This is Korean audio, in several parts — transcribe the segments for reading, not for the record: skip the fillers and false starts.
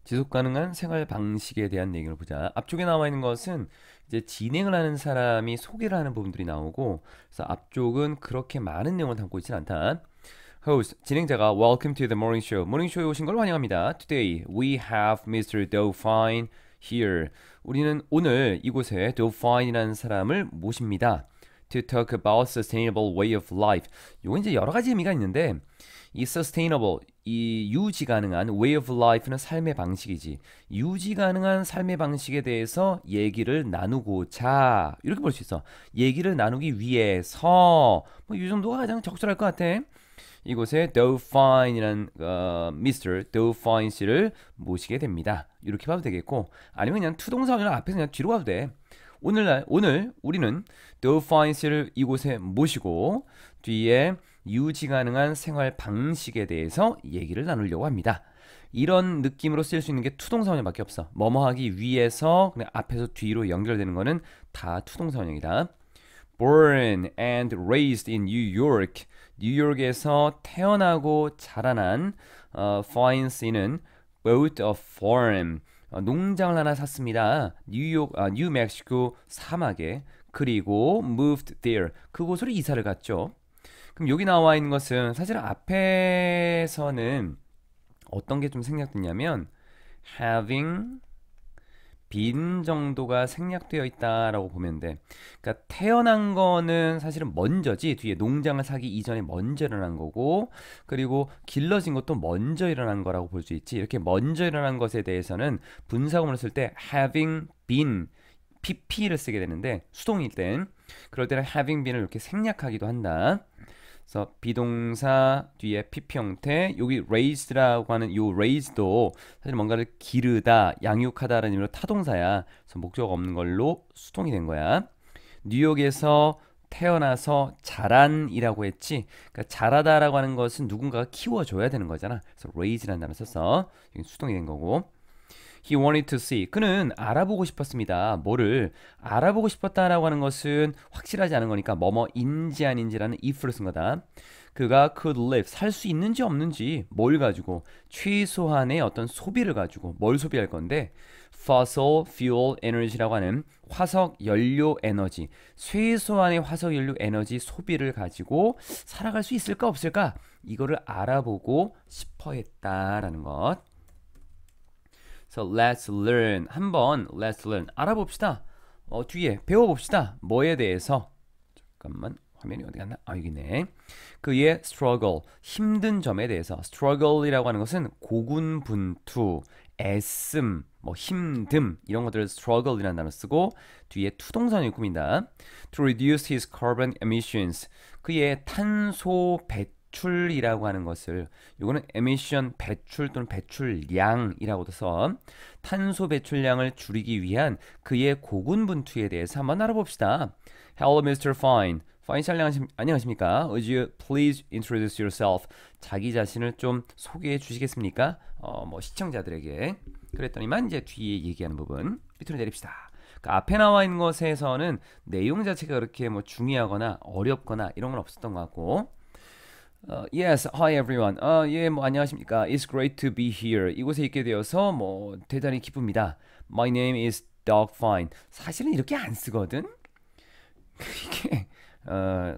지속 가능한 생활 방식에 대한 내용을 보자. 앞쪽에 나와 있는 것은 이제 진행을 하는 사람이 소개를 하는 부분들이 나오고, 그래서 앞쪽은 그렇게 많은 내용을 담고 있지는 않다. Host, 진행자가 Welcome to the morning show. 모닝쇼에 오신 걸 환영합니다. Today we have Mr. Dauphin here. 우리는 오늘 이곳에 Dauphin이라는 사람을 모십니다. To talk about sustainable way of life. 요건 이제 여러 가지 의미가 있는데, 이 sustainable, 이 유지 가능한 way of life는 삶의 방식이지. 유지 가능한 삶의 방식에 대해서 얘기를 나누고자, 이렇게 볼 수 있어. 얘기를 나누기 위해서, 뭐 이 정도가 가장 적절할 것 같아. 이곳에 Dauphin이라는 Mr. Dauphin 씨를 모시게 됩니다. 이렇게 봐도 되겠고, 아니면 그냥 투동사원이랑 앞에서 그냥 뒤로 가도 돼. 오늘 우리는 Dauphin 씨를 이곳에 모시고 뒤에 유지 가능한 생활 방식에 대해서 얘기를 나누려고 합니다. 이런 느낌으로 쓸 수 있는 게 투동사원형밖에 없어. 뭐뭐 하기 위해서 그냥 앞에서 뒤로 연결되는 거는 다 투동사원형이다. Born and raised in New York. 뉴욕에서 태어나고 자라난 Fine 씨는 bought a farm. 농장을 하나 샀습니다. 뉴멕시코 사막에. 그리고 moved there. 그곳으로 이사를 갔죠. 그럼 여기 나와 있는 것은 사실 앞에서는 어떤 게 좀 생략됐냐면 having been 정도가 생략되어 있다라고 보면 돼. 그러니까 태어난 거는 사실은 먼저지. 뒤에 농장을 사기 이전에 먼저 일어난 거고, 그리고 길러진 것도 먼저 일어난 거라고 볼 수 있지. 이렇게 먼저 일어난 것에 대해서는 분사구문을 쓸 때 having been pp를 쓰게 되는데, 수동일 땐 그럴 때는 having been을 이렇게 생략하기도 한다. 그래서 비동사 뒤에 PP 형태, 여기 raised라고 하는 요 raised도 사실 뭔가를 기르다, 양육하다라는 의미로 타동사야. 그래서 목적 없는 걸로 수동이 된 거야. 뉴욕에서 태어나서 자란이라고 했지. 그러니까 자라다라고 하는 것은 누군가가 키워줘야 되는 거잖아. 그래서 raise라는 단어 써서 여기 수동이 된 거고. He wanted to see. 그는 알아보고 싶었습니다. 뭐를 알아보고 싶었다라고 하는 것은 확실하지 않은 거니까 뭐뭐인지 아닌지라는 if를 쓴 거다. 그가 could live, 살 수 있는지 없는지, 뭘 가지고, 최소한의 어떤 소비를 가지고 뭘 소비할 건데, fossil fuel energy라고 하는 화석 연료 에너지, 최소한의 화석 연료 에너지 소비를 가지고 살아갈 수 있을까 없을까, 이거를 알아보고 싶어 했다라는 것. So let's learn. 한번 let's learn. 알아봅시다. 뒤에 배워봅시다. 뭐에 대해서? 잠깐만, 화면이 어디 갔나? 여기 있네. 그의 struggle, 힘든 점에 대해서. struggle이라고 하는 것은 고군분투, 애씀, 뭐 힘듦, 이런 것들을 struggle이라는 단어 쓰고 뒤에 투동사를 꾸민다. To reduce his carbon emissions. 그의 탄소 배출이라고 하는 것을, 이거는 emission, 배출 또는 배출량이라고도 써. 탄소 배출량을 줄이기 위한 그의 고군분투에 대해서 한번 알아봅시다. Hello, Mr. Fine. Fine 씨, 안녕하십니까? Would you please introduce yourself? 자기 자신을 좀 소개해 주시겠습니까? 뭐 시청자들에게. 그랬더니만 이제 뒤에 얘기하는 부분 밑으로 내립시다. 그러니까 앞에 나와 있는 것에서는 내용 자체가 그렇게 뭐 중요하거나 어렵거나 이런 건 없었던 것 같고. Yes, hi everyone. 예, 뭐 안녕하십니까? It's great to be here. 이곳에 있게 되어서 뭐 대단히 기쁩니다. My name is Doug Fine. 사실은 이렇게 안 쓰거든. 이게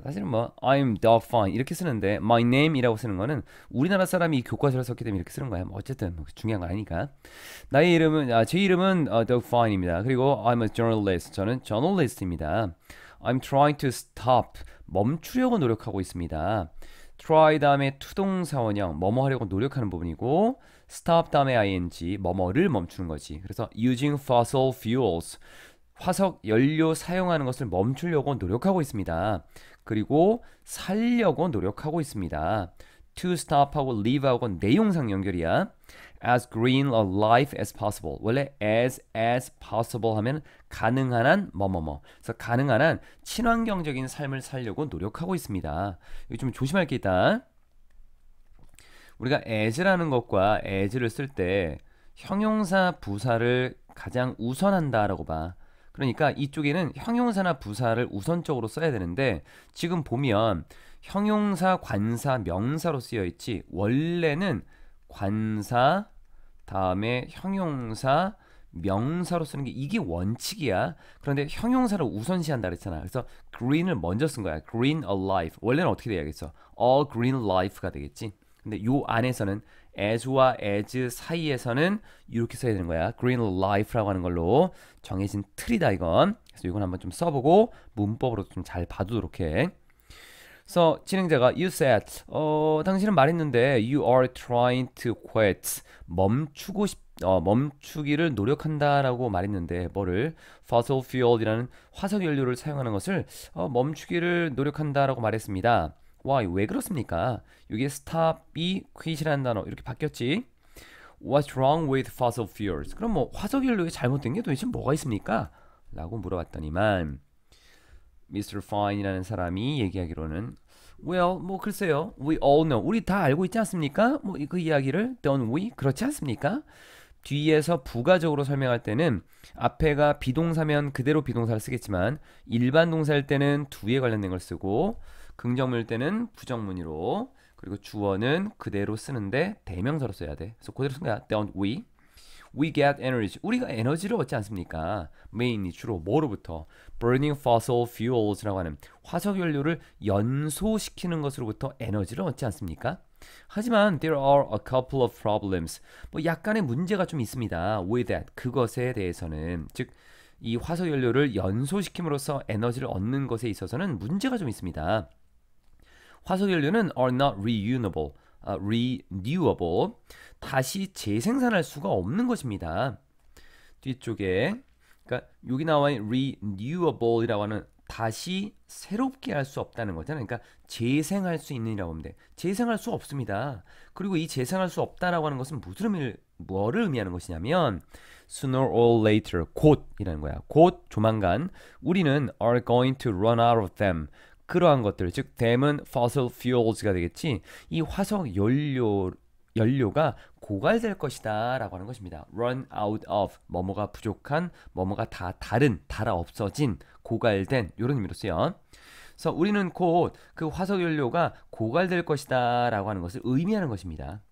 사실은 뭐 I'm Doug Fine 이렇게 쓰는데 my name이라고 쓰는 거는 우리나라 사람이 교과서를 썼기 때문에 이렇게 쓰는 거야. 뭐 어쨌든 뭐 중요한 거 아니니까. 나의 이름은 제 이름은 Doug Fine입니다. 그리고 I'm a journalist. 저는 저널리스트입니다. I'm trying to stop. 멈추려고 노력하고 있습니다. try 다음에 투동사원형 뭐뭐 하려고 노력하는 부분이고, stop 다음에 ing 뭐뭐를 멈추는 거지. 그래서 using fossil fuels, 화석 연료 사용하는 것을 멈추려고 노력하고 있습니다. 그리고 살려고 노력하고 있습니다. to stop하고 leave하고 내용상 연결이야. as green a life as possible. 원래 as possible 하면 가능한 한 뭐뭐뭐. 그래서 가능한 한 친환경적인 삶을 살려고 노력하고 있습니다. 여기 좀 조심할 게 있다. 우리가 as라는 것과 as를 쓸 때 형용사 부사를 가장 우선한다라고 봐. 그러니까 이쪽에는 형용사나 부사를 우선적으로 써야 되는데, 지금 보면 형용사, 관사, 명사로 쓰여 있지. 원래는 관사, 다음에 형용사, 명사로 쓰는 게 이게 원칙이야. 그런데 형용사를 우선시한다 그랬잖아. 그래서 green을 먼저 쓴 거야. green alive. 원래는 어떻게 돼야겠어? a green life가 되겠지. 근데 요 안에서는 as와 as 사이에서는 이렇게 써야 되는 거야. green life라고 하는 걸로 정해진 틀이다 이건. 그래서 이건 한번 좀 써보고 문법으로 좀 잘 봐두도록 해. 그래서 진행자가 you said 당신은 말했는데 you are trying to quit 멈추기를 노력한다라고 말했는데 뭐를 fossil fuel이라는 화석 연료를 사용하는 것을 멈추기를 노력한다라고 말했습니다. Why? 왜 그렇습니까? 여기에 stop이 quit이라는 단어 이렇게 바뀌었지. What's wrong with fossil fuels? 그럼 뭐 화석 연료에 잘못된 게 도대체 뭐가 있습니까? 라고 물어봤더니만 Mr. Fine이라는 사람이 얘기하기로는 Well, 뭐 글쎄요. We all know. 우리 다 알고 있지 않습니까? 뭐 그 이야기를 don't we? 그렇지 않습니까? 뒤에서 부가적으로 설명할 때는 앞에가 비동사면 그대로 비동사를 쓰겠지만 일반 동사일 때는 do에 관련된 걸 쓰고 긍정문일 때는 부정문으로 그리고 주어는 그대로 쓰는데 대명사로 써야 돼. 그래서 그대로 쓴 거야. Don't we? We get energy. 우리가 에너지를 얻지 않습니까? mainly 주로 뭐로부터? burning fossil fuels라고 하는 화석 연료를 연소시키는 것으로부터 에너지를 얻지 않습니까? 하지만 there are a couple of problems. 뭐 약간의 문제가 좀 있습니다. with that. 그것에 대해서는 즉 이 화석 연료를 연소시킴으로써 에너지를 얻는 것에 있어서는 문제가 좀 있습니다. 화석 연료는 are not renewable. 다시 재생산할 수가 없는 것입니다. 뒤쪽에 그러니까 여기 나와 있는 renewable이라고 하는 다시 새롭게 할 수 없다는 거잖아요. 그러니까 재생할 수 있는이라고 하면 돼. 재생할 수 없습니다. 그리고 이 재생할 수 없다라고 하는 것은 뭐를 의미하는 것이냐면 sooner or later 곧이라는 거야. 곧 조만간 우리는 are going to run out of them. 그러한 것들 즉 them은 fossil fuels가 되겠지. 이 화석 연료가 고갈될 것이다 라고 하는 것입니다. run out of 뭐뭐가 부족한 뭐뭐가 다 다른 달아 없어진 고갈된 이런 의미로 쓰여. 그래서 우리는 곧 그 화석 연료가 고갈될 것이다 라고 하는 것을 의미하는 것입니다.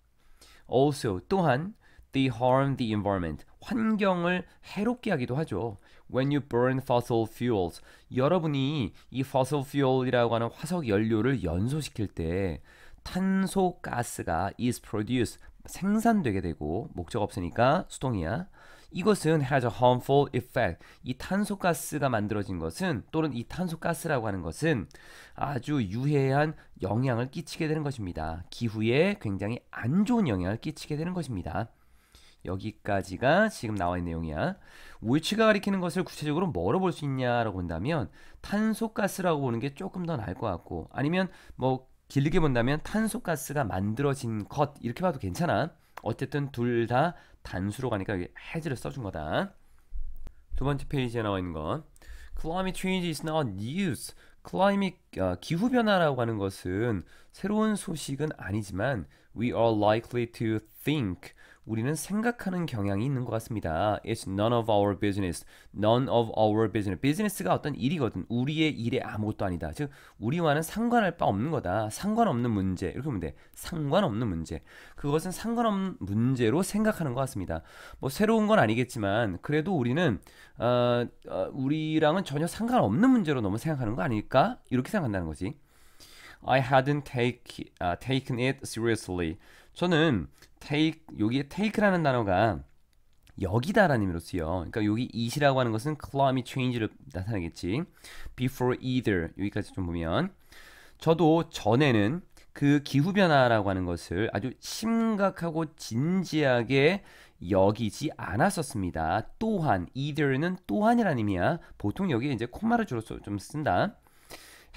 also 또한 they harm the environment 환경을 해롭게 하기도 하죠. When you burn fossil fuels 여러분이 이 fossil fuel이라고 하는 화석 연료를 연소시킬 때 탄소 가스가 is produced 생산되게 되고 목적 없으니까 수동이야. 이것은 has a harmful effect. 이 탄소 가스가 만들어진 것은 또는 이 탄소 가스라고 하는 것은 아주 유해한 영향을 끼치게 되는 것입니다. 기후에 굉장히 안 좋은 영향을 끼치게 되는 것입니다. 여기까지가 지금 나와 있는 내용이야. which가 가리키는 것을 구체적으로 뭐로 볼 수 있냐라고 본다면 탄소가스라고 보는 게 조금 더 나을 것 같고 아니면 뭐 길게 본다면 탄소가스가 만들어진 것 이렇게 봐도 괜찮아. 어쨌든 둘 다 단수로 가니까 여기 has를 써준 거다. 두 번째 페이지에 나와 있는 건 Climate change is not news. 기후변화라고 하는 것은 새로운 소식은 아니지만 we are likely to think 우리는 생각하는 경향이 있는 것 같습니다. It's none of our business. None of our business. 비즈니스가 어떤 일이거든. 우리의 일에 아무것도 아니다. 즉 우리와는 상관할 바 없는 거다. 상관없는 문제. 이렇게 보면 돼. 상관없는 문제. 그것은 상관없는 문제로 생각하는 것 같습니다. 뭐 새로운 건 아니겠지만 그래도 우리는 우리랑은 전혀 상관없는 문제로 너무 생각하는 거 아닐까? 이렇게 생각한다는 거지. I hadn't taken it seriously. 저는 여기에 take라는 단어가 여기다라는 의미로 쓰여. 그러니까 여기 it이라고 하는 것은 climate change를 나타내겠지. Before either 여기까지 좀 보면 저도 전에는 그 기후변화라고 하는 것을 아주 심각하고 진지하게 여기지 않았었습니다. 또한 either는 또한이라는 의미야. 보통 여기에 이제 콤마를 주로 좀 쓴다.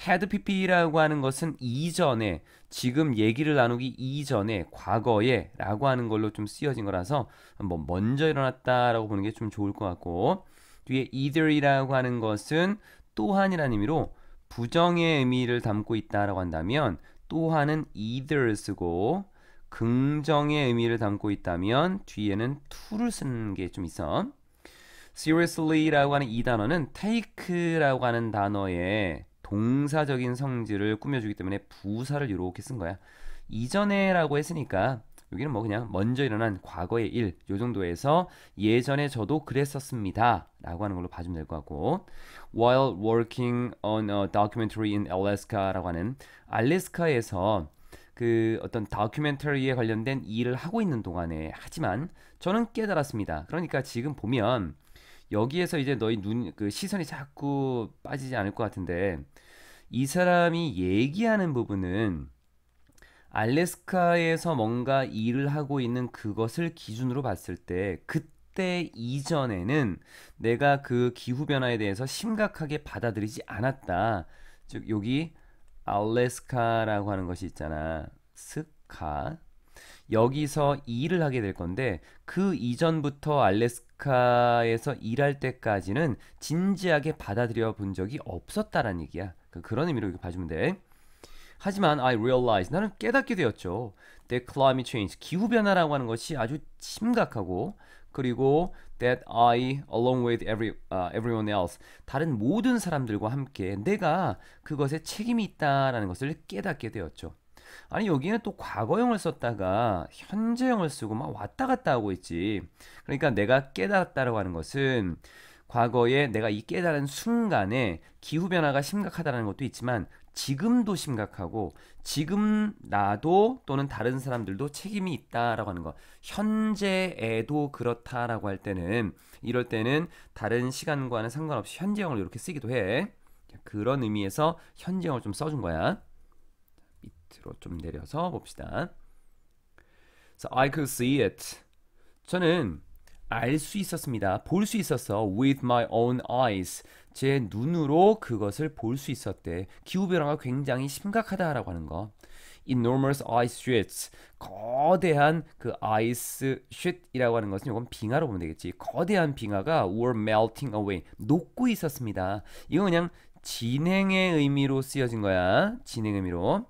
had pp라고 하는 것은 이전에 지금 얘기를 나누기 이전에 과거에 라고 하는 걸로 좀 쓰여진 거라서 뭐 먼저 일어났다라고 보는 게 좀 좋을 것 같고 뒤에 either이라고 하는 것은 또한이라는 의미로 부정의 의미를 담고 있다라고 한다면 또한은 either 쓰고 긍정의 의미를 담고 있다면 뒤에는 to를 쓰는 게 좀 있어. seriously라고 하는 이 단어는 take라고 하는 단어에 동사적인 성질을 꾸며주기 때문에 부사를 이렇게 쓴 거야. 이전에라고 했으니까 여기는 뭐 그냥 먼저 일어난 과거의 일, 요 정도에서 예전에 저도 그랬었습니다 라고 하는 걸로 봐주면 될 것 같고, while working on a documentary in Alaska라고 하는 알래스카에서 그 어떤 다큐멘터리에 관련된 일을 하고 있는 동안에, 하지만 저는 깨달았습니다. 그러니까 지금 보면 여기에서 이제 너희 그 시선이 자꾸 빠지지 않을 것 같은데, 이 사람이 얘기하는 부분은 알래스카에서 뭔가 일을 하고 있는 그것을 기준으로 봤을 때, 그때 이전에는 내가 그 기후변화에 대해서 심각하게 받아들이지 않았다. 즉 여기 알래스카라고 하는 것이 있잖아. 스카. 여기서 일을 하게 될 건데, 그 이전부터 알래스카에서 일할 때까지는 진지하게 받아들여 본 적이 없었다라는 얘기야. 그런 의미로 이렇게 봐주면 돼. 하지만 I realize, 나는 깨닫게 되었죠. that climate change, 기후변화라고 하는 것이 아주 심각하고, 그리고 that I, along with everyone else, 다른 모든 사람들과 함께 내가 그것에 책임이 있다라는 것을 깨닫게 되었죠. 아니 여기는 또 과거형을 썼다가 현재형을 쓰고 막 왔다 갔다 하고 있지. 그러니까 내가 깨달았다라고 하는 것은 과거에 내가 이 깨달은 순간에 기후변화가 심각하다는 것도 있지만, 지금도 심각하고 지금 나도 또는 다른 사람들도 책임이 있다라고 하는 것, 현재에도 그렇다라고 할 때는, 이럴 때는 다른 시간과는 상관없이 현재형을 이렇게 쓰기도 해. 그런 의미에서 현재형을 좀 써준 거야. 밑으로 좀 내려서 봅시다. So I could see it. 저는 알 수 있었습니다. 볼 수 있었어. With my own eyes. 제 눈으로 그것을 볼 수 있었대. 기후변화가 굉장히 심각하다라고 하는 거. Enormous ice sheets. 거대한 그 ice sheet이라고 하는 것은 이건 빙하로 보면 되겠지. 거대한 빙하가 were melting away. 녹고 있었습니다. 이건 그냥 진행의 의미로 쓰여진 거야. 진행 의미로.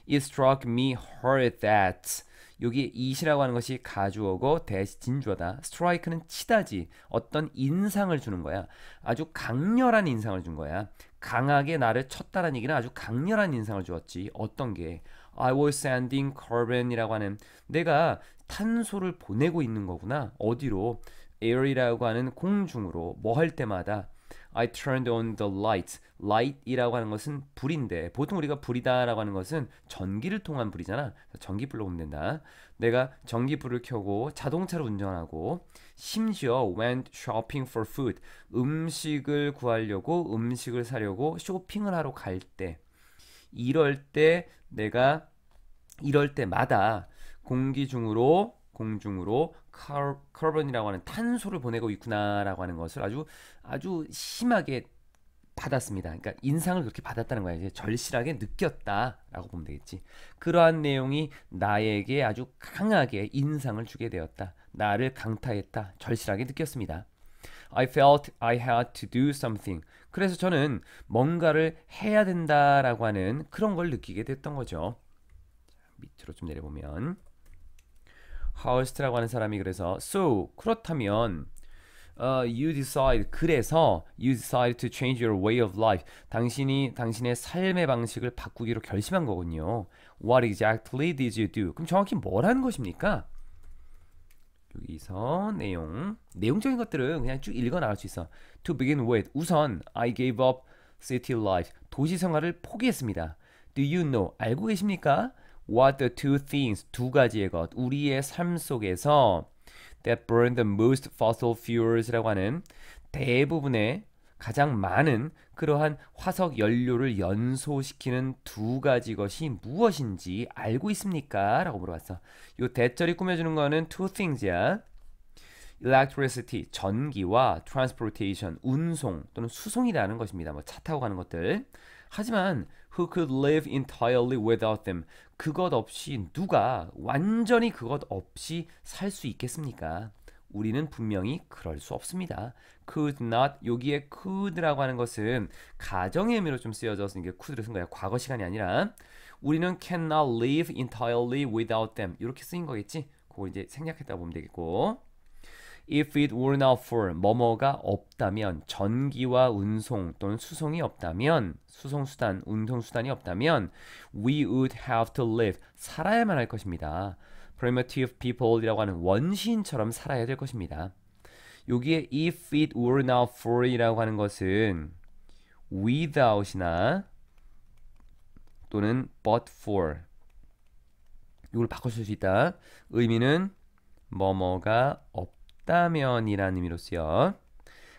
It struck me hard that. 여기 it이라고 하는 것이 가주어고 that이 진주어다. strike는 치다지. 어떤 인상을 주는 거야. 아주 강렬한 인상을 준 거야. 강하게 나를 쳤다라는 얘기는 아주 강렬한 인상을 주었지. 어떤 게? I was sending carbon이라고 하는, 내가 탄소를 보내고 있는 거구나. 어디로? air이라고 하는 공중으로. 뭐 할 때마다 I turned on the light. light이라고 하는 것은 불인데, 보통 우리가 불이다라고 하는 것은 전기를 통한 불이잖아. 전기불로 보면 된다. 내가 전기불을 켜고 자동차를 운전하고, 심지어 went shopping for food. 음식을 구하려고, 음식을 사려고 쇼핑을 하러 갈 때, 이럴 때 내가, 이럴 때마다 공기 중으로, 공중으로 카본이라고 하는 탄소를 보내고 있구나라고 하는 것을 아주 심하게 받았습니다. 그러니까 인상을 그렇게 받았다는 거야. 이제 절실하게 느꼈다라고 보면 되겠지. 그러한 내용이 나에게 아주 강하게 인상을 주게 되었다. 나를 강타했다. 절실하게 느꼈습니다. I felt I had to do something. 그래서 저는 뭔가를 해야 된다라고 하는 그런 걸 느끼게 됐던 거죠. 밑으로 좀 내려보면 하우스트라고 하는 사람이 그래서 so, 그렇다면 you decide, 그래서 you decide to change your way of life. 당신이 당신의 삶의 방식을 바꾸기로 결심한 거군요. What exactly did you do? 그럼 정확히 뭘 한 것입니까? 여기서 내용적인 것들은 그냥 쭉 읽어 나갈 수 있어. To begin with, 우선 I gave up city life. 도시 생활을 포기했습니다. Do you know? 알고 계십니까? What the two things, 두 가지의 것, 우리의 삶 속에서 that burn the most fossil fuels라고 하는 대부분의 가장 많은 그러한 화석 연료를 연소시키는 두 가지 것이 무엇인지 알고 있습니까? 라고 물어봤어. 이 대절이 꾸며주는 거는 two things야. electricity, 전기와 transportation, 운송 또는 수송이라는 것입니다. 뭐 차 타고 가는 것들. 하지만 who could live entirely without them? 그것 없이 누가 완전히 그것 없이 살 수 있겠습니까? 우리는 분명히 그럴 수 없습니다. could not, 여기에 could라고 하는 것은 가정의 의미로 좀 쓰여져서 이게 could를 쓴 거야. 과거 시간이 아니라. 우리는 cannot live entirely without them. 이렇게 쓰인 거겠지? 그거 이제 생략했다고 보면 되겠고. If it were not for, 뭐뭐가 없다면, 전기와 운송 또는 수송이 없다면, 수송수단, 운송수단이 없다면 we would have to live, 살아야만 할 것입니다. primitive people이라고 하는 원시인처럼 살아야 될 것입니다. 여기에 if it were not for이라고 하는 것은 without이나 또는 but for 이걸 바꿔줄 수 있다. 의미는 뭐뭐가 없다면이라는 의미로 쓰여.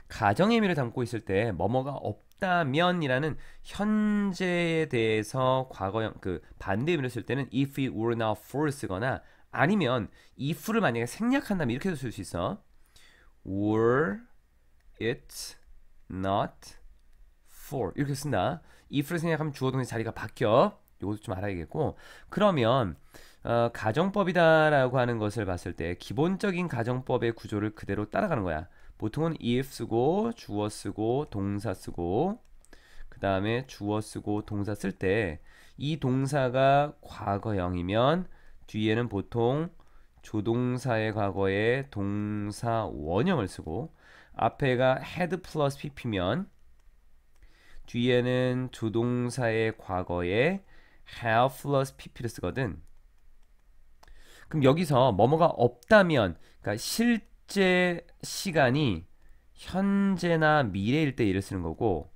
가정의 의미를 담고 있을 때 뭐뭐가 없다면이라는 현재에 대해서 과거형 그 반대 의미를 쓸 때는 if it were not for 쓰거나 아니면 if를 만약에 생략한다면 이렇게도 쓸 수 있어. were it not for 이렇게 쓴다. if를 생략하면 주어 동사 자리가 바뀌어. 이것도 좀 알아야겠고. 그러면 가정법이다라고 하는 것을 봤을 때 기본적인 가정법의 구조를 그대로 따라가는 거야. 보통은 if 쓰고 주어 쓰고 동사 쓰고 그 다음에 주어 쓰고 동사 쓸 때 이 동사가 과거형이면 뒤에는 보통 조동사의 과거에 동사 원형을 쓰고 앞에가 had 플러스 pp면 뒤에는 조동사의 과거에 have 플러스 pp를 쓰거든. 그럼 여기서 뭐뭐가 없다면 그러니까 실제 시간이 현재나 미래일 때 얘를 쓰는 거고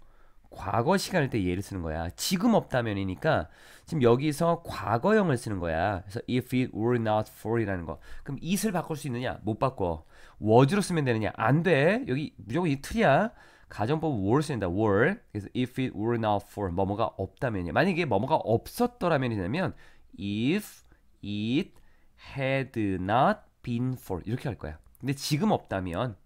과거 시간일 때 얘를 쓰는 거야. 지금 없다면이니까 지금 여기서 과거형을 쓰는 거야. 그래서 if it were not for이라는 거. 그럼 it을 바꿀 수 있느냐? 못 바꿔. was로 쓰면 되느냐? 안 돼. 여기 무조건 이 틀이야. 가정법 were 쓰는다. were. 그래서 if it were not for 뭐뭐가 없다면이야. 만약에 뭐뭐가 없었더라면이 되면 if it had not been for 이렇게 할 거야. 근데 지금 없다면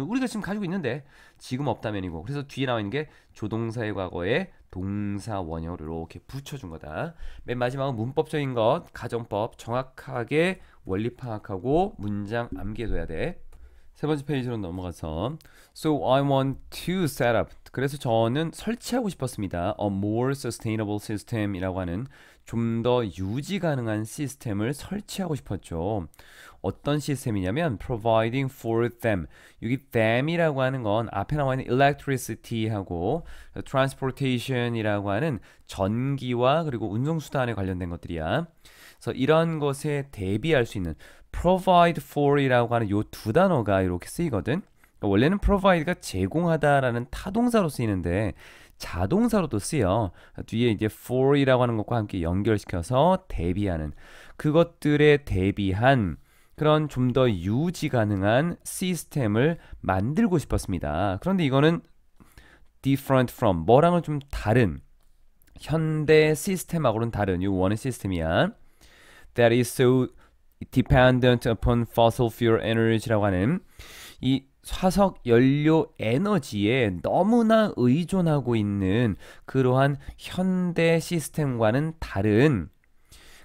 우리가 지금 가지고 있는데 지금 없다면이고 그래서 뒤에 나와 있는 게 조동사의 과거에 동사 원형으로 이렇게 붙여준 거다. 맨 마지막은 문법적인 것 가정법 정확하게 원리 파악하고 문장 암기해둬야 돼. 세 번째 페이지로 넘어가서 So I want to set up 그래서 저는 설치하고 싶었습니다. A more sustainable system 이라고 하는 좀 더 유지 가능한 시스템을 설치하고 싶었죠. 어떤 시스템이냐면 providing for them 여기 them이라고 하는 건 앞에 나와 있는 electricity하고 transportation이라고 하는 전기와 그리고 운송수단에 관련된 것들이야. 그래서 이런 것에 대비할 수 있는 provide for이라고 하는 요 두 단어가 이렇게 쓰이거든. 그러니까 원래는 provide가 제공하다라는 타동사로 쓰이는데 자동사로도 쓰여. 뒤에 이제 for이라고 하는 것과 함께 연결시켜서 대비하는 그것들에 대비한 그런 좀 더 유지 가능한 시스템을 만들고 싶었습니다. 그런데 이거는 different from 뭐랑은 좀 다른 현대 시스템하고는 다른 요 원의 시스템이야. That is so dependent upon fossil fuel energy라고 하는 이 화석 연료 에너지에 너무나 의존하고 있는 그러한 현대 시스템과는 다른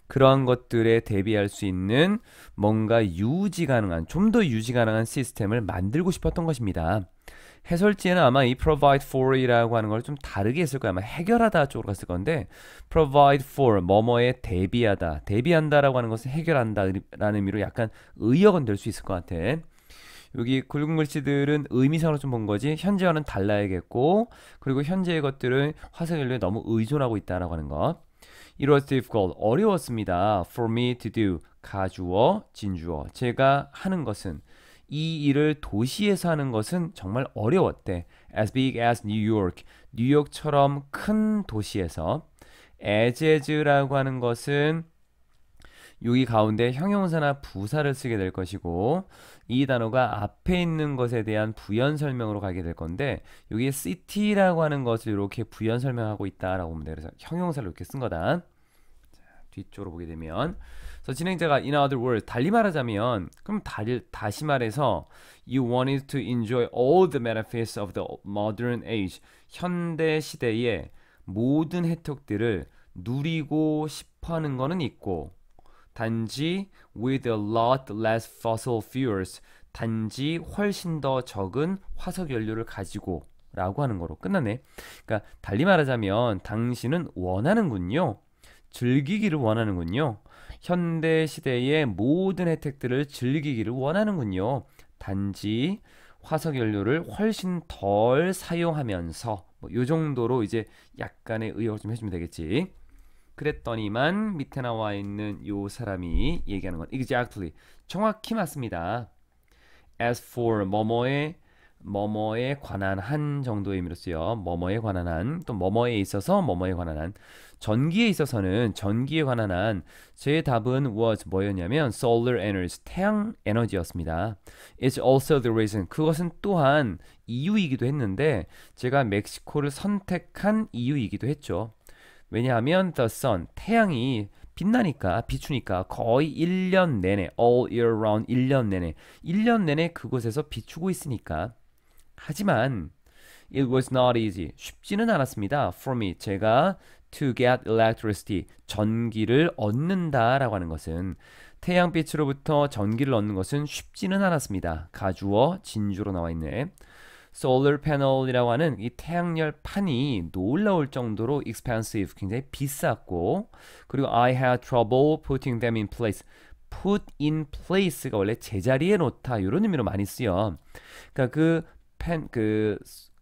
그러한 것들에 대비할 수 있는 뭔가 유지 가능한 좀 더 유지 가능한 시스템을 만들고 싶었던 것입니다. 해설지에는 아마 이 provide for이라고 하는 걸 좀 다르게 했을 거야. 아마 해결하다 쪽으로 갔을 건데 provide for 뭐뭐에 대비하다 대비한다라고 하는 것은 해결한다라는 의미로 약간 의역은 될 수 있을 것 같아. 여기 굵은 글씨들은 의미상으로 좀 본 거지 현재와는 달라야겠고 그리고 현재의 것들은 화석연료에 너무 의존하고 있다라고 하는 것. It was difficult. 어려웠습니다. For me to do. 가주어, 진주어. 제가 하는 것은 이 일을 도시에서 하는 것은 정말 어려웠대. As big as New York. 뉴욕처럼 큰 도시에서. as라고 하는 것은 여기 가운데 형용사나 부사를 쓰게 될 것이고 이 단어가 앞에 있는 것에 대한 부연 설명으로 가게 될 건데 여기에 city라고 하는 것을 이렇게 부연 설명하고 있다라고 보면 돼. 그래서 형용사를 이렇게 쓴 거다. 자, 뒤쪽으로 보게 되면 그래서 진행자가 in other words 달리 말하자면 그럼 다시 말해서 you wanted to enjoy all the benefits of the modern age 현대 시대의 모든 혜택들을 누리고 싶어하는 거는 있고 단지 with a lot less fossil fuels 단지 훨씬 더 적은 화석 연료를 가지고 라고 하는 거로 끝나네. 그러니까 달리 말하자면 당신은 원하는군요. 즐기기를 원하는군요. 현대 시대의 모든 혜택들을 즐기기를 원하는군요. 단지 화석 연료를 훨씬 덜 사용하면서 뭐 요 정도로 이제 약간의 의역을 좀 해주면 되겠지. 그랬더니만 밑에 나와 있는 요 사람이 얘기하는 건 exactly 정확히 맞습니다. as for 뭐뭐에 관한 한 정도의 의미로 쓰여. 뭐뭐에 관한 한, 또 뭐뭐에 있어서 뭐뭐에 관한 한. 전기에 있어서는 전기에 관한 한. 제 답은 was 뭐였냐면 solar energy, 태양 에너지였습니다. It's also the reason. 그것은 또한 이유이기도 했는데 제가 멕시코를 선택한 이유이기도 했죠. 왜냐하면 the sun, 태양이 빛나니까, 비추니까 거의 1년 내내, all year round, 1년 내내 그곳에서 비추고 있으니까. 하지만 it was not easy. 쉽지는 않았습니다. for me, 제가 to get electricity, 전기를 얻는다라고 하는 것은 태양빛으로부터 전기를 얻는 것은 쉽지는 않았습니다. 가주어 진주로 나와 있네. solar panel이라고 하는 이 태양열 판이 놀라울 정도로 expensive, 굉장히 비쌌고, 그리고 I had trouble putting them in place. put in place가 원래 제자리에 놓다 이런 의미로 많이 쓰여. 그러니까 그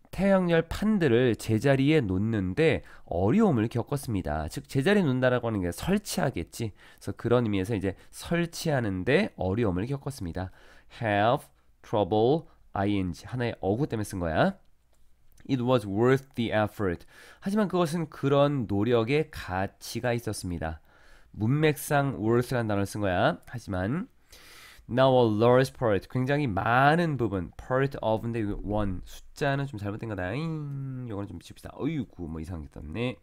태양열 판들을 제자리에 놓는데 어려움을 겪었습니다. 즉 제자리에 놓는다라고 하는 게 설치하겠지. 그래서 그런 의미에서 이제 설치하는데 어려움을 겪었습니다. have trouble ing 하나의 어구 때문에 쓴 거야. It was worth the effort. 하지만 그것은 그런 노력의 가치가 있었습니다. 문맥상 worth라는 단어를 쓴 거야. 하지만 now a large part, 굉장히 많은 부분, part of인데 one 숫자는 좀 잘못된 거다. 이거는 좀 칩시다. 어이구 뭐 이상하게 떴네.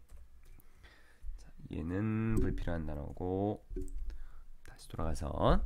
자, 얘는 불필요한 단어고 다시 돌아가서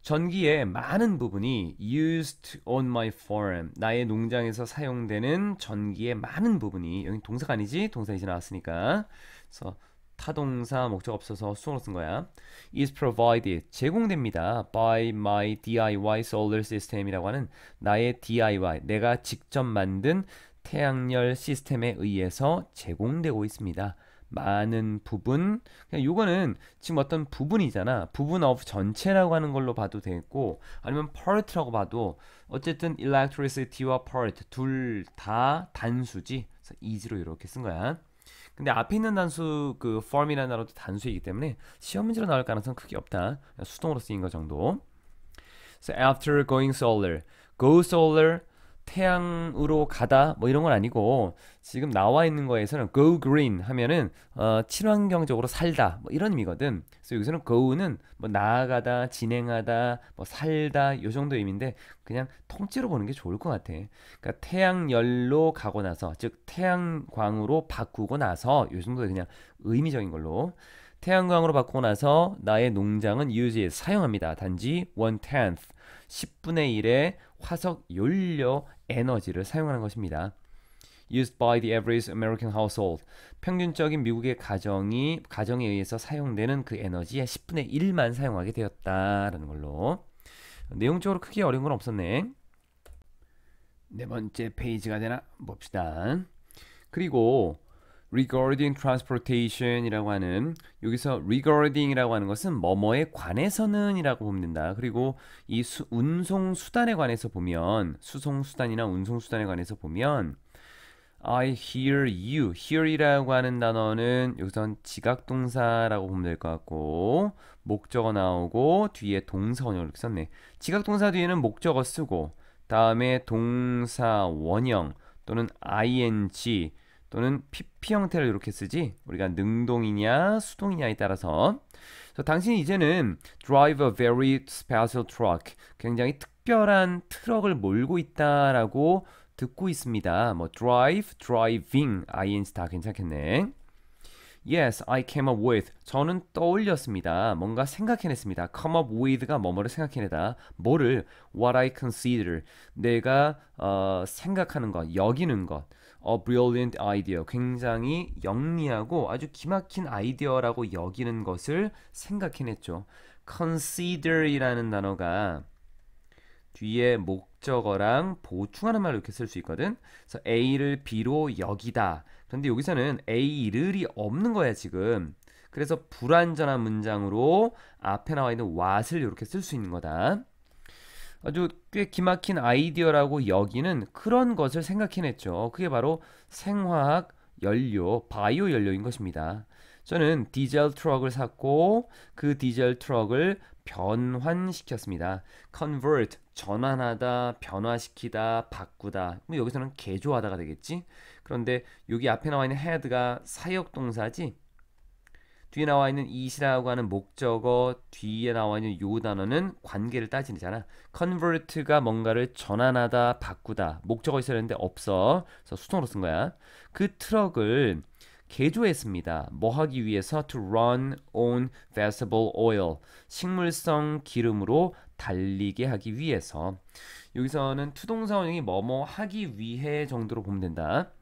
전기의 많은 부분이 used on my farm, 나의 농장에서 사용되는 전기의 많은 부분이, 여기 동사가 아니지? 동사 이제 나왔으니까. 그래서 타동사 목적 없어서 수동으로 쓴 거야. is provided, 제공됩니다. by my DIY solar system이라고 하는 나의 DIY, 내가 직접 만든 태양열 시스템에 의해서 제공되고 있습니다. 많은 부분, 그냥 요거는 지금 어떤 부분이잖아. 부분 of 전체라고 하는 걸로 봐도 되고, 아니면 part라고 봐도 어쨌든 electricity와 part 둘 다 단수지. 그래서 is로 이렇게 쓴 거야. 근데 앞에 있는 단수 그 form이라는 단어도 단수이기 때문에 시험 문제로 나올 가능성 크게 없다. 수동으로 쓰인 거 정도. So after going solar, go solar, 태양으로 가다 뭐 이런 건 아니고 지금 나와 있는 거에서는 go green 하면은 친환경적으로 살다 뭐 이런 의미거든. 그래서 여기서는 go는 뭐 나아가다, 진행하다, 뭐 살다 요 정도 의미인데 그냥 통째로 보는 게 좋을 것 같아. 그러니까 태양열로 가고 나서, 즉 태양광으로 바꾸고 나서 요 정도 그냥 의미적인 걸로. 태양광으로 바꾸고 나서 나의 농장은 use 사용합니다. 단지 1/10, 10분의 1의 화석 연료 에너지를 사용하는 것입니다. Used by the average American household. 평균적인 미국의 가정에 의해서 사용되는 그 에너지의 10분의 1만 사용하게 되었다라는 걸로. 내용적으로 크게 어려운 건 없었네. 네 번째 페이지가 되나 봅시다. 그리고 regarding transportation이라고 하는, 여기서 regarding이라고 하는 것은 뭐뭐에 관해서는 이라고 보면 된다. 그리고 이 운송 수단에 관해서 보면, 수송 수단이나 운송 수단에 관해서 보면 I hear you, hear이라고 하는 단어는 여기선 지각동사라고 보면 될 것 같고, 목적어 나오고 뒤에 동사 원형 이렇게 썼네. 지각동사 뒤에는 목적어 쓰고 다음에 동사 원형 또는 ing 또는 PP 형태를 이렇게 쓰지. 우리가 능동이냐 수동이냐에 따라서. 그래서 당신이 이제는 drive a very special truck, 굉장히 특별한 트럭을 몰고 있다라고 듣고 있습니다. 뭐 drive, driving, ing 다 괜찮겠네. Yes, I came up with. 저는 떠올렸습니다. 뭔가 생각해냈습니다. come up with가 뭐뭐를 생각해내다. 뭐를? what I consider. 내가 생각하는 것, 여기는 것. A brilliant idea. 굉장히 영리하고 아주 기막힌 아이디어라고 여기는 것을 생각해냈죠. consider이라는 단어가 뒤에 목적어랑 보충하는 말로 이렇게 쓸 수 있거든. 그래서 A를 B로 여기다. 그런데 여기서는 A를이 없는 거야 지금. 그래서 불완전한 문장으로 앞에 나와 있는 what을 이렇게 쓸 수 있는 거다. 아주 꽤 기막힌 아이디어라고 여기는 그런 것을 생각해냈죠. 그게 바로 생화학 연료, 바이오 연료인 것입니다. 저는 디젤 트럭을 샀고 그 디젤 트럭을 변환시켰습니다. convert, 전환하다, 변화시키다, 바꾸다. 뭐 여기서는 개조하다가 되겠지? 그런데 여기 앞에 나와 있는 had가 사역동사지? 뒤에 나와 있는 it이라고 하는 목적어 뒤에 나와 있는 요 단어는 관계를 따지잖아. convert가 뭔가를 전환하다, 바꾸다. 목적어 있어야 되는데 없어. 그래서 수동으로 쓴 거야. 그 트럭을 개조했습니다. 뭐 하기 위해서? To run on vegetable oil. 식물성 기름으로 달리게 하기 위해서. 여기서는 투동사 원형이 뭐뭐 하기 위해 정도로 보면 된다.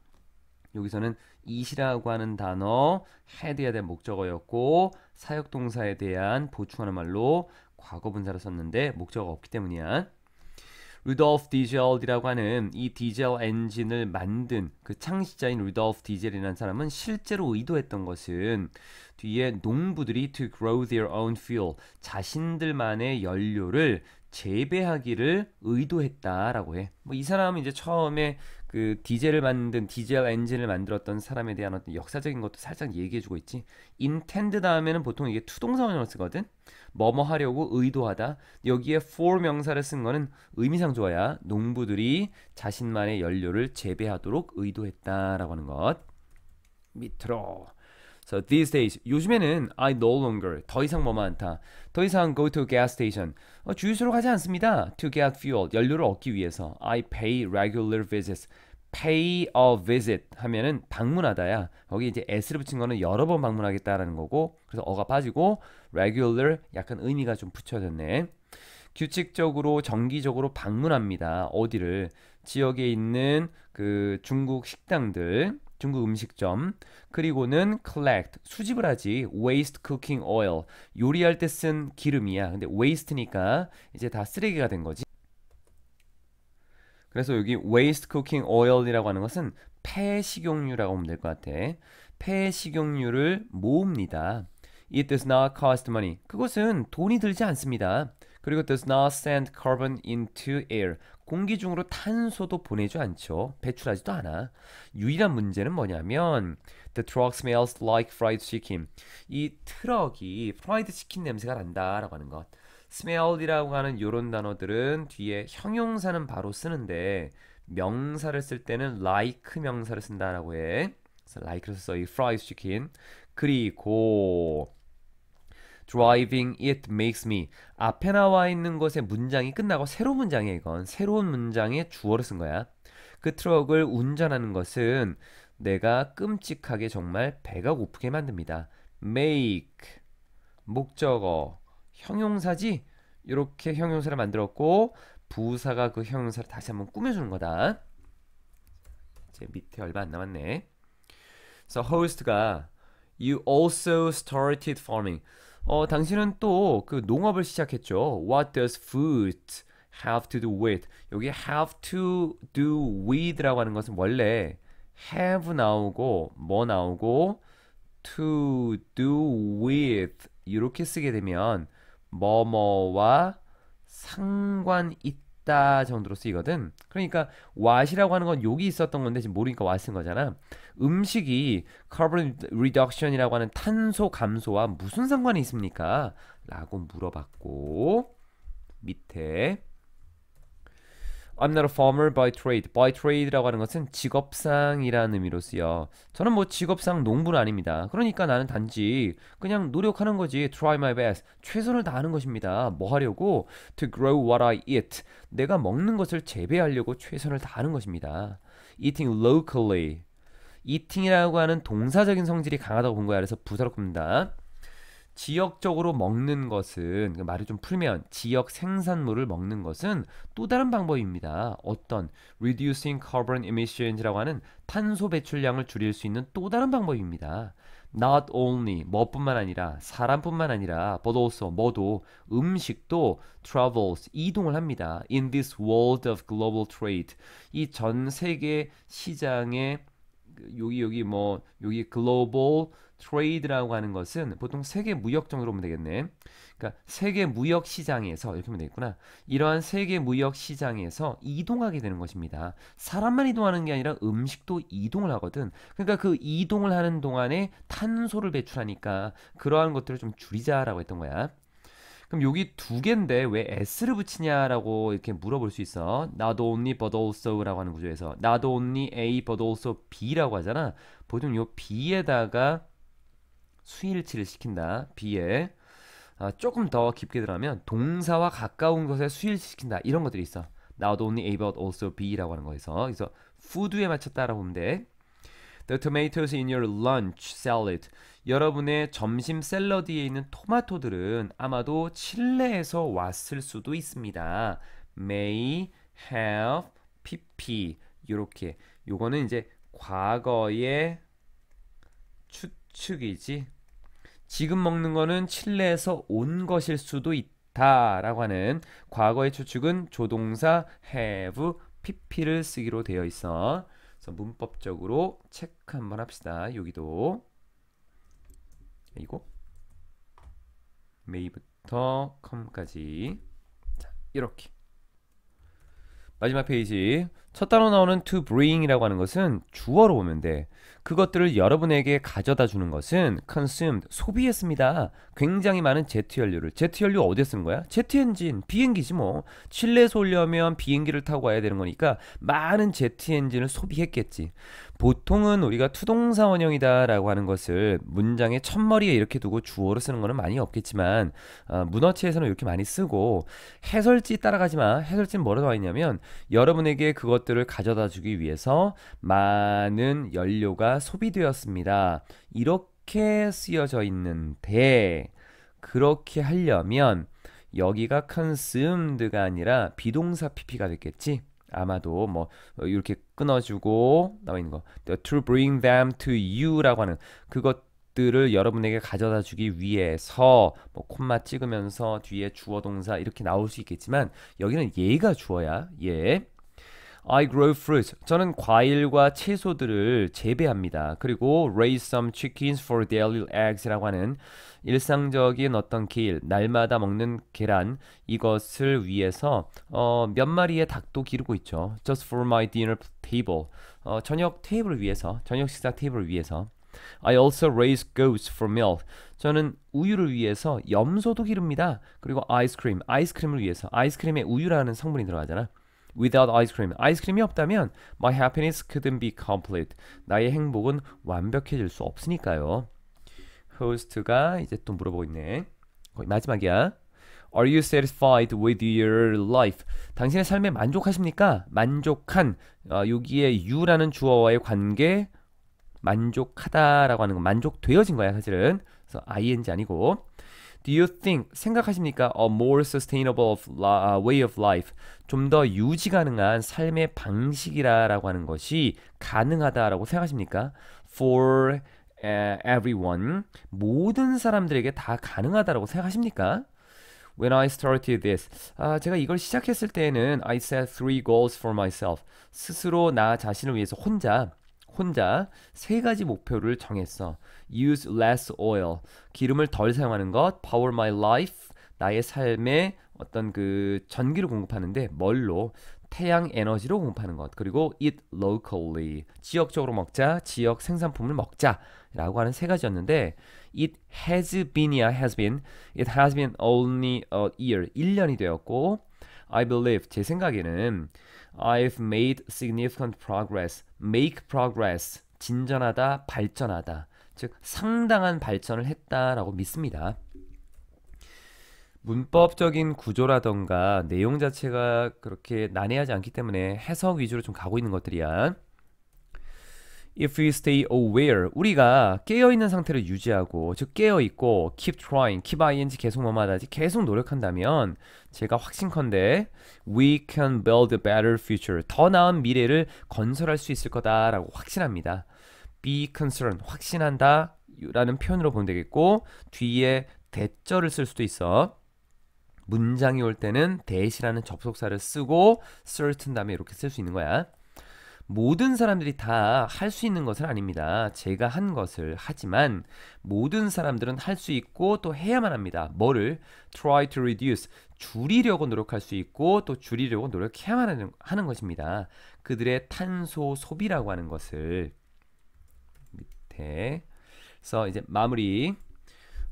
여기서는 it이라고 하는 단어 had에 대한 목적어였고 사역동사에 대한 보충하는 말로 과거분사를 썼는데 목적어가 없기 때문이야. 루돌프 디젤이라고 하는 이 디젤 엔진을 만든 그 창시자인 루돌프 디젤이라는 사람은 실제로 의도했던 것은 뒤에 농부들이 to grow their own fuel, 자신들만의 연료를 재배하기를 의도했다라고 해. 뭐 이 사람은 이제 처음에 그 디젤을 만든 디젤 엔진을 만들었던 사람에 대한 어떤 역사적인 것도 살짝 얘기해주고 있지. intend 다음에는 보통 이게 투동사원으로 쓰거든. 뭐뭐 하려고 의도하다. 여기에 for 명사를 쓴 거는 의미상 좋아야. 농부들이 자신만의 연료를 재배하도록 의도했다라고 하는 것. 밑으로. So these days, 요즘에는 I no longer, 더 이상 뭐뭐 않다. 더 이상 go to a gas station. 주유소로 가지 않습니다. To get fuel, 연료를 얻기 위해서. I pay regular visits. pay a visit 하면은 방문하다야. 거기 이제 s를 붙인 거는 여러 번 방문하겠다라는 거고, 그래서 어가 빠지고 regular 약간 의미가 좀 붙여졌네. 규칙적으로 정기적으로 방문합니다. 어디를? 지역에 있는 그 중국 식당들, 중국 음식점. 그리고는 collect, 수집을 하지. waste cooking oil, 요리할 때 쓴 기름이야. 근데 waste니까 이제 다 쓰레기가 된 거지. 그래서 여기 waste cooking oil이라고 하는 것은 폐식용유라고 하면 될 것 같아. 폐식용유를 모읍니다. It does not cost money. 그것은 돈이 들지 않습니다. 그리고 does not send carbon into air. 공기 중으로 탄소도 보내지 않죠. 배출하지도 않아. 유일한 문제는 뭐냐면 the truck smells like fried chicken. 이 트럭이 프라이드 치킨 냄새가 난다라고 하는 것. smell이라고 하는 이런 단어들은 뒤에 형용사는 바로 쓰는데 명사를 쓸 때는 like 명사를 쓴다라고 해. 그래서 like를 써 이 fried chicken. 그리고 driving it makes me, 앞에 나와 있는 것의 문장이 끝나고 새로운 문장이야. 이건 새로운 문장에 주어를 쓴 거야. 그 트럭을 운전하는 것은 내가 끔찍하게 정말 배가 고프게 만듭니다. make, 목적어, 형용사지. 이렇게 형용사를 만들었고 부사가 그 형용사를 다시 한번 꾸며주는 거다. 이제 밑에 얼마 안 남았네. 그래서 host가 You also started farming. 당신은 또 그 농업을 시작했죠. What does food have to do with? 여기 have to do with라고 하는 것은 원래 have 나오고 뭐 나오고 to do with 이렇게 쓰게 되면 뭐뭐와 상관 있다 정도로 쓰이거든. 그러니까 what이라고 하는 건 여기 있었던 건데 지금 모르니까 what 쓴 거잖아. 음식이 carbon reduction이라고 하는 탄소 감소와 무슨 상관이 있습니까? 라고 물어봤고 밑에 I'm not a farmer by trade. by trade라고 하는 것은 직업상이라는 의미로 쓰여. 저는 뭐 직업상 농부는 아닙니다. 그러니까 나는 단지 그냥 노력하는 거지. try my best. 최선을 다하는 것입니다. 뭐 하려고? to grow what I eat. 내가 먹는 것을 재배하려고 최선을 다하는 것입니다. eating locally. eating이라고 하는 동사적인 성질이 강하다고 본 거야. 그래서 부사로 굽는다. 지역적으로 먹는 것은, 말을 좀 풀면 지역 생산물을 먹는 것은 또 다른 방법입니다. 어떤? reducing carbon emissions라고 하는 탄소 배출량을 줄일 수 있는 또 다른 방법입니다. not only, 뭐뿐만 아니라 사람뿐만 아니라 but also, 뭐도, 음식도 travels, 이동을 합니다. in this world of global trade. 이 전 세계 시장의 여기 global trade라고 하는 것은 보통 세계 무역 정도로 보면 되겠네. 그러니까 세계 무역 시장에서 이렇게 보면 되겠구나. 이러한 세계 무역 시장에서 이동하게 되는 것입니다. 사람만 이동하는 게 아니라 음식도 이동을 하거든. 그러니까 그 이동을 하는 동안에 탄소를 배출하니까 그러한 것들을 좀 줄이자라고 했던 거야. 그럼 여기 두 개인데 왜 s를 붙이냐라고 이렇게 물어볼 수 있어. Not only but also라고 하는 구조에서 not only A but also B라고 하잖아. 보통 요 B에다가 수일치를 시킨다. B에 조금 더 깊게 들어가면 동사와 가까운 것에 수일시킨다 이런 것들이 있어. Not only A but also B라고 하는 거에서 그래서 food에 맞췄다라고 보면 돼. The tomatoes in your lunch salad. 여러분의 점심 샐러드에 있는 토마토들은 아마도 칠레에서 왔을 수도 있습니다. May have pp. 요렇게 요거는 이제 과거의 추측이지. 지금 먹는 거는 칠레에서 온 것일 수도 있다라고 하는 과거의 추측은 조동사 have pp를 쓰기로 되어 있어. 그래서 문법적으로 체크 한번 합시다. 여기도 이거 may부터 come까지 자, 이렇게 마지막 페이지 첫 단어 나오는 to bring이라고 하는 것은 주어로 보면 돼. 그것들을 여러분에게 가져다 주는 것은 consumed, 소비했습니다. 굉장히 많은 제트 연료를. 제트 연료 어디에 쓰는 거야? 제트 엔진, 비행기지 뭐. 칠레에서 오려면 비행기를 타고 와야 되는 거니까 많은 제트 엔진을 소비했겠지. 보통은 우리가 투동사 원형이다 라고 하는 것을 문장의 첫머리에 이렇게 두고 주어로 쓰는 거는 많이 없겠지만 문어체에서는 이렇게 많이 쓰고 해설지 따라가지 마. 해설지는 뭐라고 나와 있냐면 여러분에게 그것들을 가져다 주기 위해서 많은 연료가 소비되었습니다. 이렇게 쓰여져 있는데 그렇게 하려면 여기가 consumed가 아니라 비동사 pp가 됐겠지. 아마도 뭐 이렇게 끊어주고 나와 있는 거 to bring them to you라고 하는 그것들을 여러분에게 가져다 주기 위해서 뭐 콤마 찍으면서 뒤에 주어 동사 이렇게 나올 수 있겠지만 여기는 얘가 주어야. 얘 I grow fruit. 저는 과일과 채소들을 재배합니다. 그리고 raise some chickens for daily eggs라고 하는 일상적인 어떤 길, 날마다 먹는 계란 이것을 위해서 몇 마리의 닭도 기르고 있죠. Just for my dinner table. 저녁 테이블을 위해서, 저녁 식사 테이블을 위해서. I also raise goats for milk. 저는 우유를 위해서 염소도 기릅니다. 그리고 아이스크림을 위해서. 아이스크림에 우유라는 성분이 들어가잖아. Without ice cream. 아이스크림이 없다면 my happiness couldn't be complete. 나의 행복은 완벽해질 수 없으니까요. 호스트가 이제 또 물어보고 있네. 거의 마지막이야. Are you satisfied with your life? 당신의 삶에 만족하십니까? 만족한 여기에 you라는 주어와의 관계 만족하다라고 하는 건 만족되어진 거야 사실은. 그래서 ing 아니고 Do you think 생각하십니까? A more sustainable way of life. 좀 더 유지 가능한 삶의 방식이라고 하는 것이 가능하다라고 생각하십니까? For everyone. 모든 사람들에게 다 가능하다라고 생각하십니까? When I started this. 제가 이걸 시작했을 때에는 I set 3 goals for myself. 스스로 나 자신을 위해서 혼자 세 가지 목표를 정했어. Use less oil. 기름을 덜 사용하는 것. Power my life. 나의 삶에 어떤 그 전기를 공급하는데 뭘로? 태양 에너지로 공급하는 것. 그리고 eat locally. 지역적으로 먹자. 지역 생산품을 먹자. 라고 하는 세 가지였는데 it has been이야. has been. It has been only a year. 1년이 되었고 I believe. 제 생각에는 I've made significant progress. Make progress. 진전하다, 발전하다. 즉 상당한 발전을 했다라고 믿습니다. 문법적인 구조라던가 내용 자체가 그렇게 난해하지 않기 때문에 해석 위주로 좀 가고 있는 것들이야. If we stay aware, 우리가 깨어있는 상태를 유지하고 즉 깨어있고 keep trying, keep ing 계속 뭐마다지 계속 노력한다면 제가 확신컨대 we can build a better future, 더 나은 미래를 건설할 수 있을 거다라고 확신합니다. Be concerned, 확신한다 라는 표현으로 보면 되겠고 뒤에 대절을 쓸 수도 있어. 문장이 올 때는 that이라는 접속사를 쓰고 certain 다음에 이렇게 쓸 수 있는 거야. 모든 사람들이 다 할 수 있는 것은 아닙니다. 제가 한 것을 하지만 모든 사람들은 할 수 있고 또 해야만 합니다. 뭐를? try to reduce. 줄이려고 노력할 수 있고 또 줄이려고 노력해야만 하는 것입니다. 그들의 탄소 소비라고 하는 것을 밑에 그래서 이제 마무리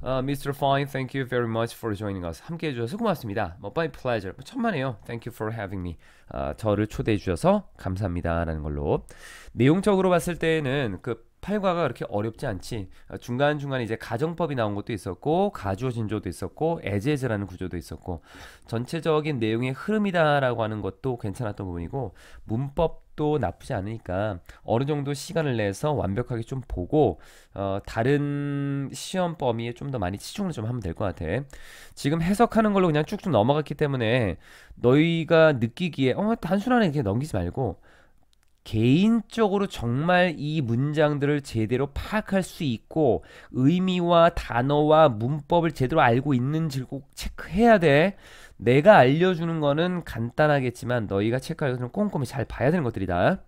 Mr. Fine, thank you very much for joining us. 함께 해주셔서 고맙습니다. My pleasure. 천만에요. Thank you for having me. 저를 초대해 주셔서 감사합니다. 라는 걸로. 내용적으로 봤을 때는 그 8과가 그렇게 어렵지 않지. 중간중간에 이제 가정법이 나온 것도 있었고, 가주어 진조도 있었고, as-라는 구조도 있었고, 전체적인 내용의 흐름이다라고 하는 것도 괜찮았던 부분이고, 문법도 나쁘지 않으니까 어느 정도 시간을 내서 완벽하게 좀 보고, 다른 시험 범위에 좀 더 많이 치중을 좀 하면 될 것 같아. 지금 해석하는 걸로 그냥 쭉쭉 넘어갔기 때문에 너희가 느끼기에 단순하게 이렇게 넘기지 말고 개인적으로 정말 이 문장들을 제대로 파악할 수 있고 의미와 단어와 문법을 제대로 알고 있는지 꼭 체크해야 돼. 내가 알려주는 거는 간단하겠지만 너희가 체크하려면 꼼꼼히 잘 봐야 되는 것들이다.